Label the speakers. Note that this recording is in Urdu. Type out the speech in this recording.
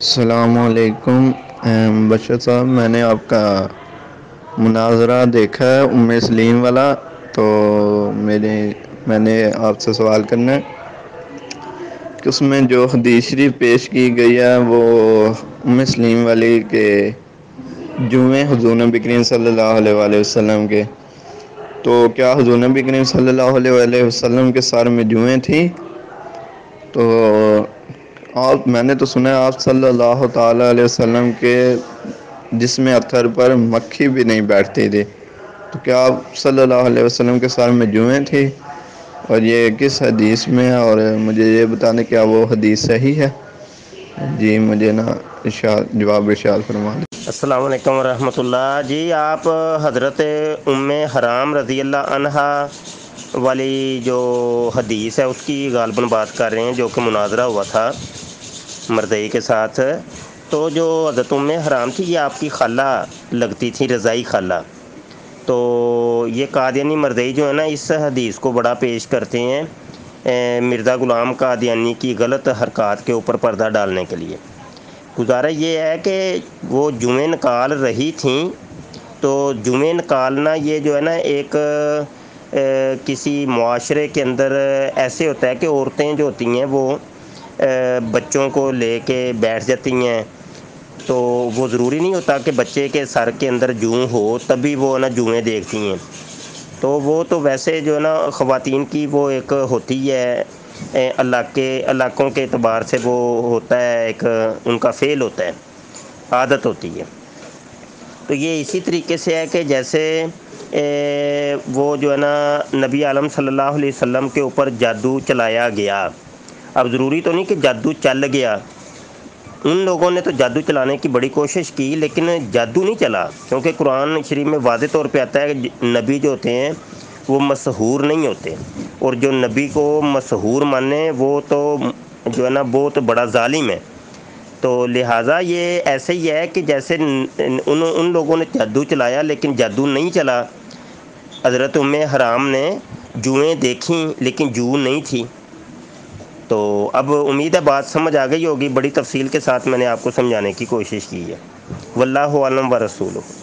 Speaker 1: السلام علیکم بشر صاحب، میں نے آپ کا مناظرہ دیکھا ہے سلیم والا. تو میں نے آپ سے سوال کرنا ہے کہ اس میں جو حدیث شریف پیش کی گئی ہے وہ سلیم والی کے جمعے حضور نبی کریم صلی اللہ علیہ وآلہ وسلم کے. تو کیا حضور نبی کریم صلی اللہ علیہ وآلہ وسلم کے سر میں جوئیں تھیں؟ تو میں نے تو سنا ہے آپ صلی اللہ تعالیٰ علیہ وسلم کے جسم اطہر پر مکھی بھی نہیں بیٹھتی تھی. تو کیا آپ صلی اللہ علیہ وسلم کے سر میں جوئیں تھی؟ اور یہ کس حدیث میں ہے؟ اور مجھے یہ بتانے کیا وہ حدیث صحیح ہے؟ جی مجھے جواب ارشاد فرما دیں.
Speaker 2: السلام علیکم ورحمۃ اللہ. جی آپ حضرت حرام رضی اللہ عنہا والی جو حدیث ہے اس کی غالباً بات کر رہے ہیں، جو کہ مناظرہ ہوا تھا مردئی کے ساتھ. تو جو حضرت حرام تھی یہ آپ کی خالہ لگتی تھی، رضائی خالہ. تو یہ قادیانی مردئی جو ہے نا اس حدیث کو بڑا پیش کرتے ہیں مرزا غلام قادیانی کی غلط حرکات کے اوپر پردہ ڈالنے کے لیے. گزارا یہ ہے کہ وہ جمعے نکال رہی تھیں، تو جمعے نکالنا یہ جو ہے نا ایک کسی معاشرے کے اندر ایسے ہوتا ہے کہ عورتیں جو ہوتی ہیں وہ بچوں کو لے کے بیٹھ جاتی ہیں. تو وہ ضروری نہیں ہوتا کہ بچے کے سر کے اندر جوں ہو تبھی وہ نا جوئیں دیکھتی ہیں. تو وہ تو ویسے جو ہے نا خواتین کی وہ ایک ہوتی ہے علاقوں کے اعتبار سے وہ ہوتا ہے، ایک ان کا فعل ہوتا ہے، عادت ہوتی ہے. تو یہ اسی طریقے سے ہے کہ جیسے وہ جو ہے نا نبی عالم صلی اللہ علیہ وسلم کے اوپر جادو چلایا گیا. اب ضروری تو نہیں کہ جادو چل گیا، ان لوگوں نے تو جادو چلانے کی بڑی کوشش کی لیکن جادو نہیں چلا، کیونکہ قرآن شریف میں واضح طور پہ آتا ہے کہ نبی جو ہوتے ہیں وہ مسحور نہیں ہوتے، اور جو نبی کو مسحور مانے وہ تو جو ہے نا بہت بڑا ظالم ہے. تو لہٰذا یہ ایسے ہی ہے کہ جیسے ان لوگوں نے جادو چلایا لیکن جادو نہیں چلا. حضرت حرام نے جوئیں دیکھیں لیکن جو نہیں تھی. تو اب امید ہے بات سمجھ آ گئی ہوگی، بڑی تفصیل کے ساتھ میں نے آپ کو سمجھانے کی کوشش کی ہے. واللہ اعلم و رسولہ.